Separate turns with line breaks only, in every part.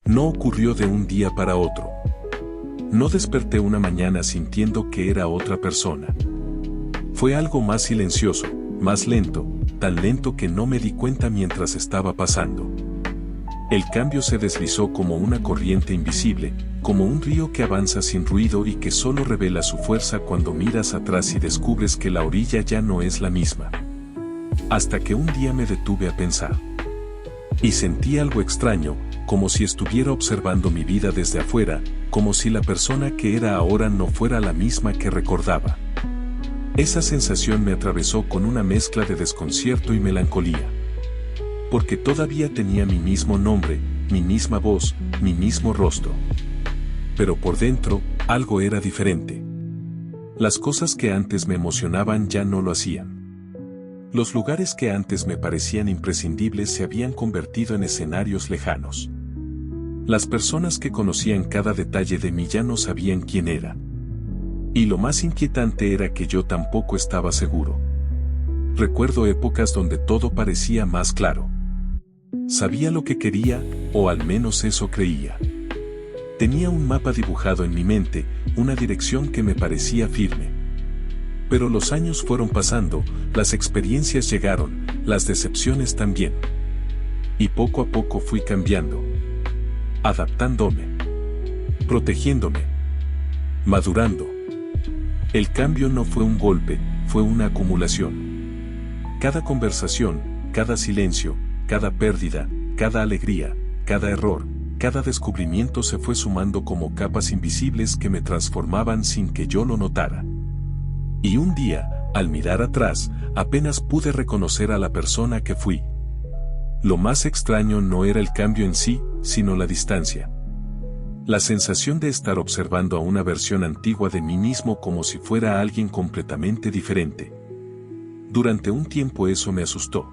No ocurrió de un día para otro. No desperté una mañana sintiendo que era otra persona. Fue algo más silencioso, más lento, tan lento que no me di cuenta mientras estaba pasando. El cambio se deslizó como una corriente invisible, como un río que avanza sin ruido y que solo revela su fuerza cuando miras atrás y descubres que la orilla ya no es la misma. Hasta que un día me detuve a pensar. Y sentí algo extraño, como si estuviera observando mi vida desde afuera, como si la persona que era ahora no fuera la misma que recordaba. Esa sensación me atravesó con una mezcla de desconcierto y melancolía. Porque todavía tenía mi mismo nombre, mi misma voz, mi mismo rostro. Pero por dentro, algo era diferente. Las cosas que antes me emocionaban ya no lo hacían. Los lugares que antes me parecían imprescindibles se habían convertido en escenarios lejanos. Las personas que conocían cada detalle de mí ya no sabían quién era. Y lo más inquietante era que yo tampoco estaba seguro. Recuerdo épocas donde todo parecía más claro. Sabía lo que quería, o al menos eso creía. Tenía un mapa dibujado en mi mente, una dirección que me parecía firme. Pero los años fueron pasando, las experiencias llegaron, las decepciones también. Y poco a poco fui cambiando. Adaptándome. Protegiéndome. Madurando. El cambio no fue un golpe, fue una acumulación. Cada conversación, cada silencio, cada pérdida, cada alegría, cada error, cada descubrimiento se fue sumando como capas invisibles que me transformaban sin que yo lo notara. Y un día, al mirar atrás, apenas pude reconocer a la persona que fui. Lo más extraño no era el cambio en sí, sino la distancia. La sensación de estar observando a una versión antigua de mí mismo como si fuera alguien completamente diferente. Durante un tiempo eso me asustó.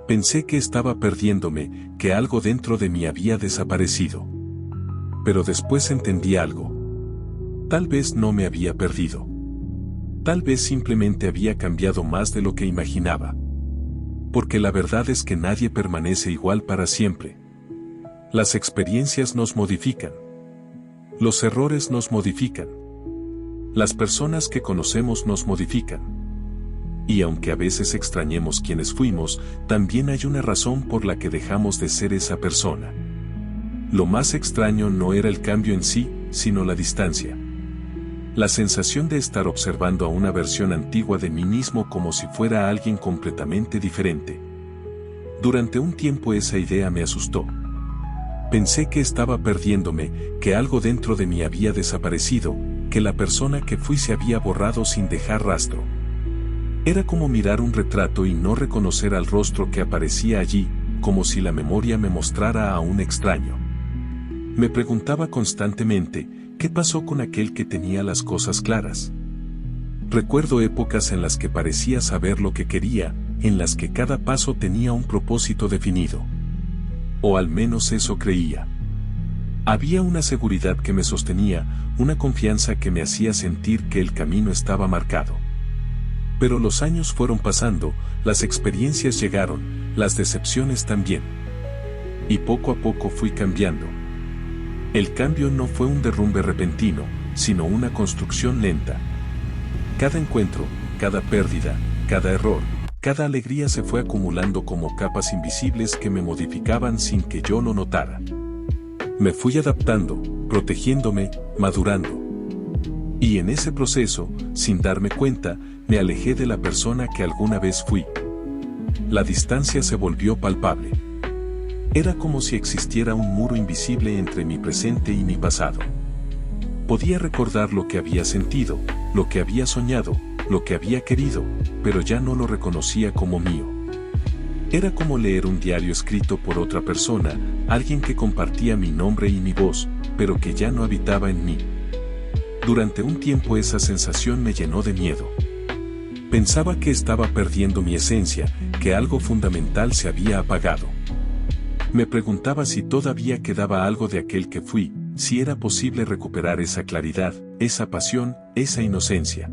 Pensé que estaba perdiéndome, que algo dentro de mí había desaparecido. Pero después entendí algo. Tal vez no me había perdido. Tal vez simplemente había cambiado más de lo que imaginaba. Porque la verdad es que nadie permanece igual para siempre. Las experiencias nos modifican. Los errores nos modifican. Las personas que conocemos nos modifican. Y aunque a veces extrañemos quienes fuimos, también hay una razón por la que dejamos de ser esa persona. Lo más extraño no era el cambio en sí, sino la distancia. La sensación de estar observando a una versión antigua de mí mismo como si fuera alguien completamente diferente. Durante un tiempo esa idea me asustó. Pensé que estaba perdiéndome, que algo dentro de mí había desaparecido, que la persona que fui se había borrado sin dejar rastro. Era como mirar un retrato y no reconocer al rostro que aparecía allí, como si la memoria me mostrara a un extraño. Me preguntaba constantemente, ¿qué pasó con aquel que tenía las cosas claras? Recuerdo épocas en las que parecía saber lo que quería, en las que cada paso tenía un propósito definido. O al menos eso creía. Había una seguridad que me sostenía, una confianza que me hacía sentir que el camino estaba marcado. Pero los años fueron pasando, las experiencias llegaron, las decepciones también. Y poco a poco fui cambiando. El cambio no fue un derrumbe repentino, sino una construcción lenta. Cada encuentro, cada pérdida, cada error, cada alegría se fue acumulando como capas invisibles que me modificaban sin que yo lo notara. Me fui adaptando, protegiéndome, madurando. Y en ese proceso, sin darme cuenta, me alejé de la persona que alguna vez fui. La distancia se volvió palpable. Era como si existiera un muro invisible entre mi presente y mi pasado. Podía recordar lo que había sentido, lo que había soñado, lo que había querido, pero ya no lo reconocía como mío. Era como leer un diario escrito por otra persona, alguien que compartía mi nombre y mi voz, pero que ya no habitaba en mí. Durante un tiempo esa sensación me llenó de miedo. Pensaba que estaba perdiendo mi esencia, que algo fundamental se había apagado. Me preguntaba si todavía quedaba algo de aquel que fui, si era posible recuperar esa claridad, esa pasión, esa inocencia.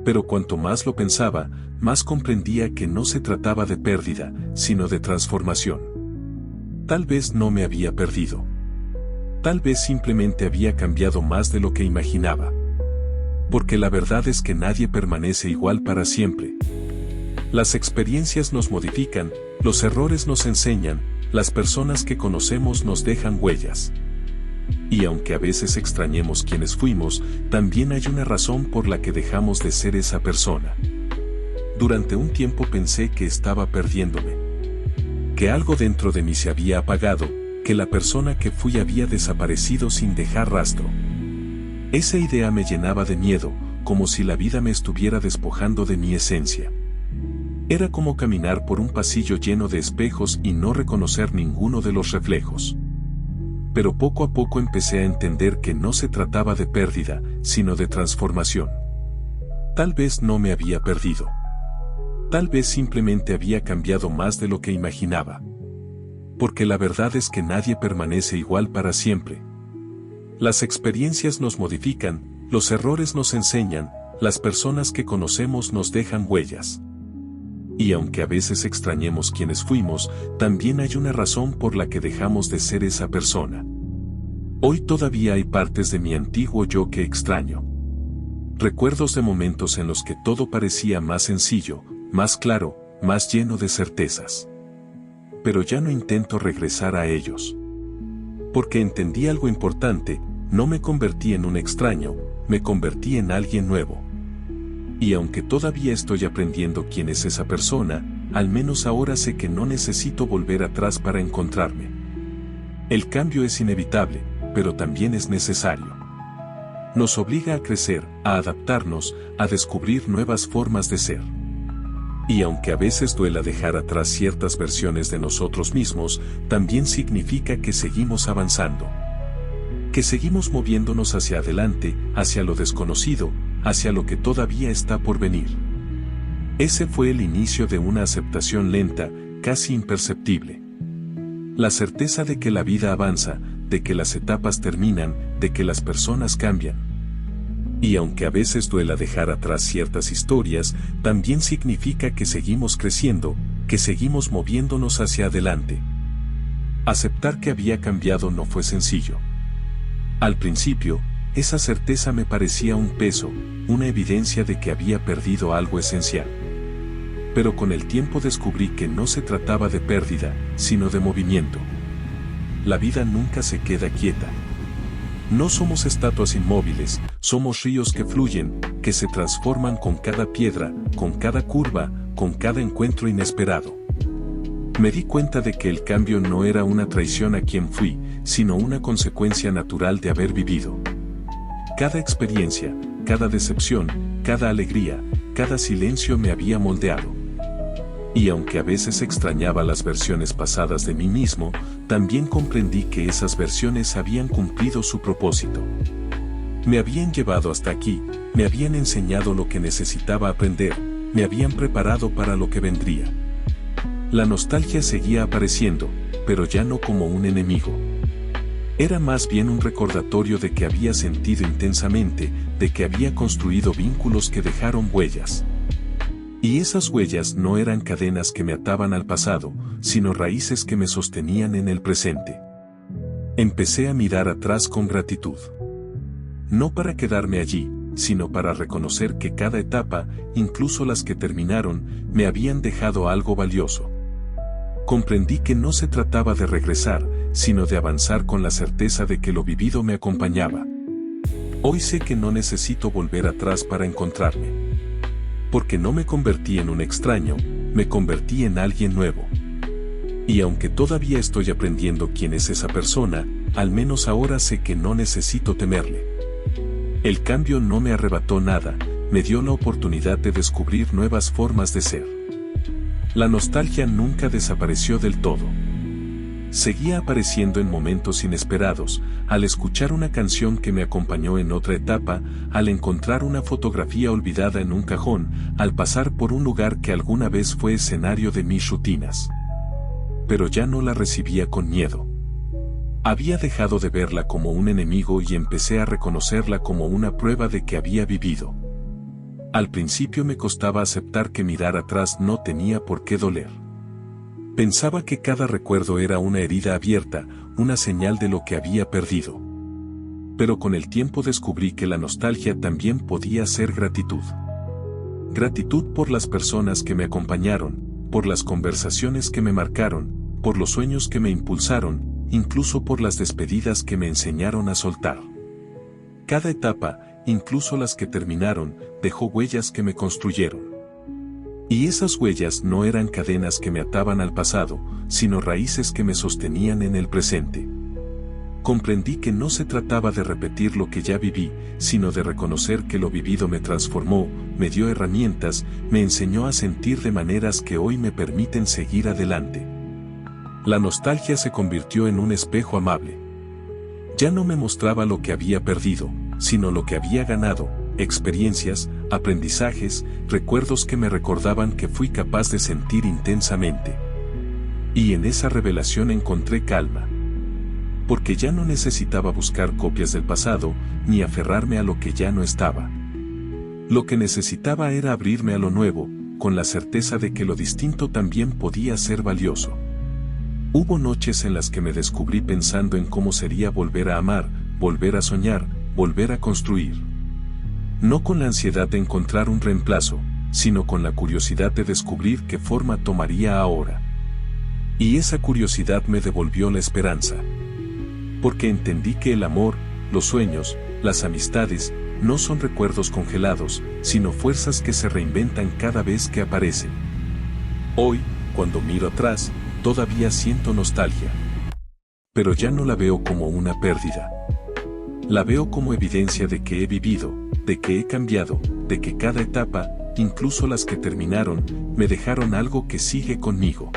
Pero cuanto más lo pensaba, más comprendía que no se trataba de pérdida, sino de transformación. Tal vez no me había perdido. Tal vez simplemente había cambiado más de lo que imaginaba. Porque la verdad es que nadie permanece igual para siempre. Las experiencias nos modifican, los errores nos enseñan, las personas que conocemos nos dejan huellas. Y aunque a veces extrañemos quienes fuimos, también hay una razón por la que dejamos de ser esa persona. Durante un tiempo pensé que estaba perdiéndome. Que algo dentro de mí se había apagado, que la persona que fui había desaparecido sin dejar rastro. Esa idea me llenaba de miedo, como si la vida me estuviera despojando de mi esencia. Era como caminar por un pasillo lleno de espejos y no reconocer ninguno de los reflejos. Pero poco a poco empecé a entender que no se trataba de pérdida, sino de transformación. Tal vez no me había perdido. Tal vez simplemente había cambiado más de lo que imaginaba. Porque la verdad es que nadie permanece igual para siempre. Las experiencias nos modifican, los errores nos enseñan, las personas que conocemos nos dejan huellas. Y aunque a veces extrañemos quienes fuimos, también hay una razón por la que dejamos de ser esa persona. Hoy todavía hay partes de mi antiguo yo que extraño. Recuerdos de momentos en los que todo parecía más sencillo, más claro, más lleno de certezas. Pero ya no intento regresar a ellos. Porque entendí algo importante, no me convertí en un extraño, me convertí en alguien nuevo. Y aunque todavía estoy aprendiendo quién es esa persona, al menos ahora sé que no necesito volver atrás para encontrarme. El cambio es inevitable, pero también es necesario. Nos obliga a crecer, a adaptarnos, a descubrir nuevas formas de ser. Y aunque a veces duela dejar atrás ciertas versiones de nosotros mismos, también significa que seguimos avanzando. Que seguimos moviéndonos hacia adelante, hacia lo desconocido, hacia lo que todavía está por venir. Ese fue el inicio de una aceptación lenta, casi imperceptible. La certeza de que la vida avanza, de que las etapas terminan, de que las personas cambian. Y aunque a veces duela dejar atrás ciertas historias, también significa que seguimos creciendo, que seguimos moviéndonos hacia adelante. Aceptar que había cambiado no fue sencillo. Al principio, esa certeza me parecía un peso, una evidencia de que había perdido algo esencial. Pero con el tiempo descubrí que no se trataba de pérdida, sino de movimiento. La vida nunca se queda quieta. No somos estatuas inmóviles, somos ríos que fluyen, que se transforman con cada piedra, con cada curva, con cada encuentro inesperado. Me di cuenta de que el cambio no era una traición a quien fui, sino una consecuencia natural de haber vivido. Cada experiencia, cada decepción, cada alegría, cada silencio me había moldeado. Y aunque a veces extrañaba las versiones pasadas de mí mismo, también comprendí que esas versiones habían cumplido su propósito. Me habían llevado hasta aquí, me habían enseñado lo que necesitaba aprender, me habían preparado para lo que vendría. La nostalgia seguía apareciendo, pero ya no como un enemigo. Era más bien un recordatorio de que había sentido intensamente, de que había construido vínculos que dejaron huellas. Y esas huellas no eran cadenas que me ataban al pasado, sino raíces que me sostenían en el presente. Empecé a mirar atrás con gratitud. No para quedarme allí, sino para reconocer que cada etapa, incluso las que terminaron, me habían dejado algo valioso. Comprendí que no se trataba de regresar, sino de avanzar con la certeza de que lo vivido me acompañaba. Hoy sé que no necesito volver atrás para encontrarme. Porque no me convertí en un extraño, me convertí en alguien nuevo. Y aunque todavía estoy aprendiendo quién es esa persona, al menos ahora sé que no necesito temerle. El cambio no me arrebató nada, me dio la oportunidad de descubrir nuevas formas de ser. La nostalgia nunca desapareció del todo. Seguía apareciendo en momentos inesperados, al escuchar una canción que me acompañó en otra etapa, al encontrar una fotografía olvidada en un cajón, al pasar por un lugar que alguna vez fue escenario de mis rutinas. Pero ya no la recibía con miedo. Había dejado de verla como un enemigo y empecé a reconocerla como una prueba de que había vivido. Al principio me costaba aceptar que mirar atrás no tenía por qué doler. Pensaba que cada recuerdo era una herida abierta, una señal de lo que había perdido. Pero con el tiempo descubrí que la nostalgia también podía ser gratitud. Gratitud por las personas que me acompañaron, por las conversaciones que me marcaron, por los sueños que me impulsaron, incluso por las despedidas que me enseñaron a soltar. Cada etapa, incluso las que terminaron, dejó huellas que me construyeron. Y esas huellas no eran cadenas que me ataban al pasado, sino raíces que me sostenían en el presente. Comprendí que no se trataba de repetir lo que ya viví, sino de reconocer que lo vivido me transformó, me dio herramientas, me enseñó a sentir de maneras que hoy me permiten seguir adelante. La nostalgia se convirtió en un espejo amable. Ya no me mostraba lo que había perdido, sino lo que había ganado, experiencias, aprendizajes, recuerdos que me recordaban que fui capaz de sentir intensamente. Y en esa revelación encontré calma. Porque ya no necesitaba buscar copias del pasado, ni aferrarme a lo que ya no estaba. Lo que necesitaba era abrirme a lo nuevo, con la certeza de que lo distinto también podía ser valioso. Hubo noches en las que me descubrí pensando en cómo sería volver a amar, volver a soñar, volver a construir. No con la ansiedad de encontrar un reemplazo, sino con la curiosidad de descubrir qué forma tomaría ahora. Y esa curiosidad me devolvió la esperanza. Porque entendí que el amor, los sueños, las amistades, no son recuerdos congelados, sino fuerzas que se reinventan cada vez que aparecen. Hoy, cuando miro atrás, todavía siento nostalgia. Pero ya no la veo como una pérdida. La veo como evidencia de que he vivido, de que he cambiado, de que cada etapa, incluso las que terminaron, me dejaron algo que sigue conmigo.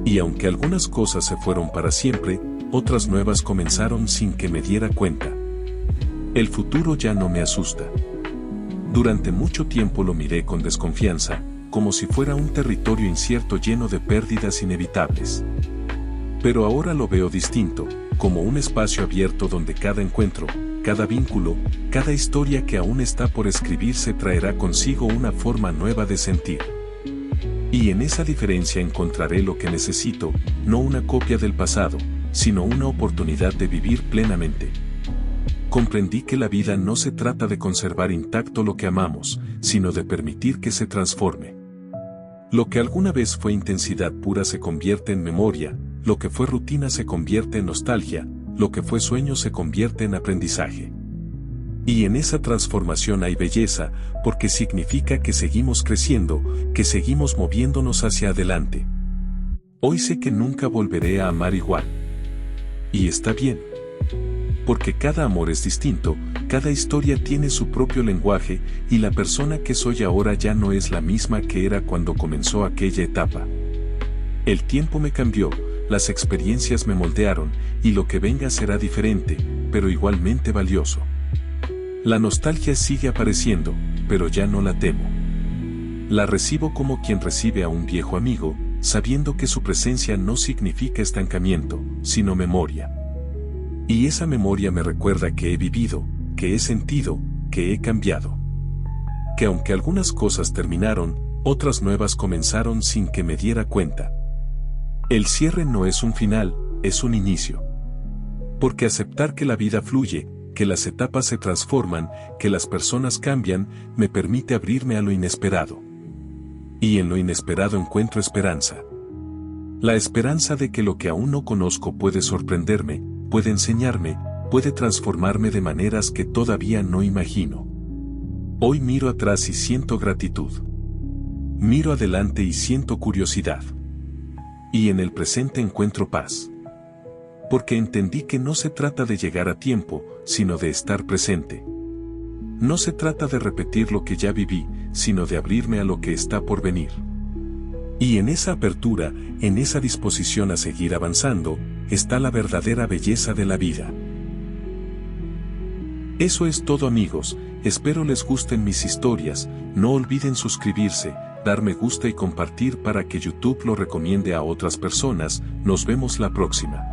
Y aunque algunas cosas se fueron para siempre, otras nuevas comenzaron sin que me diera cuenta. El futuro ya no me asusta. Durante mucho tiempo lo miré con desconfianza, como si fuera un territorio incierto lleno de pérdidas inevitables. Pero ahora lo veo distinto, como un espacio abierto donde cada encuentro, cada vínculo, cada historia que aún está por escribirse traerá consigo una forma nueva de sentir. Y en esa diferencia encontraré lo que necesito, no una copia del pasado, sino una oportunidad de vivir plenamente. Comprendí que la vida no se trata de conservar intacto lo que amamos, sino de permitir que se transforme. Lo que alguna vez fue intensidad pura se convierte en memoria, lo que fue rutina se convierte en nostalgia, lo que fue sueño se convierte en aprendizaje. Y en esa transformación hay belleza, porque significa que seguimos creciendo, que seguimos moviéndonos hacia adelante. Hoy sé que nunca volveré a amar igual. Y está bien. Porque cada amor es distinto, cada historia tiene su propio lenguaje, y la persona que soy ahora ya no es la misma que era cuando comenzó aquella etapa. El tiempo me cambió, las experiencias me moldearon, y lo que venga será diferente, pero igualmente valioso. La nostalgia sigue apareciendo, pero ya no la temo. La recibo como quien recibe a un viejo amigo, sabiendo que su presencia no significa estancamiento, sino memoria. Y esa memoria me recuerda que he vivido, que he sentido, que he cambiado. Que aunque algunas cosas terminaron, otras nuevas comenzaron sin que me diera cuenta. El cierre no es un final, es un inicio. Porque aceptar que la vida fluye, que las etapas se transforman, que las personas cambian, me permite abrirme a lo inesperado. Y en lo inesperado encuentro esperanza. La esperanza de que lo que aún no conozco puede sorprenderme, puede enseñarme, puede transformarme de maneras que todavía no imagino. Hoy miro atrás y siento gratitud. Miro adelante y siento curiosidad. Y en el presente encuentro paz. Porque entendí que no se trata de llegar a tiempo, sino de estar presente. No se trata de repetir lo que ya viví, sino de abrirme a lo que está por venir. Y en esa apertura, en esa disposición a seguir avanzando, está la verdadera belleza de la vida. Eso es todo, amigos, espero les gusten mis historias, no olviden suscribirse, dar me gusta y compartir para que YouTube lo recomiende a otras personas. Nos vemos la próxima.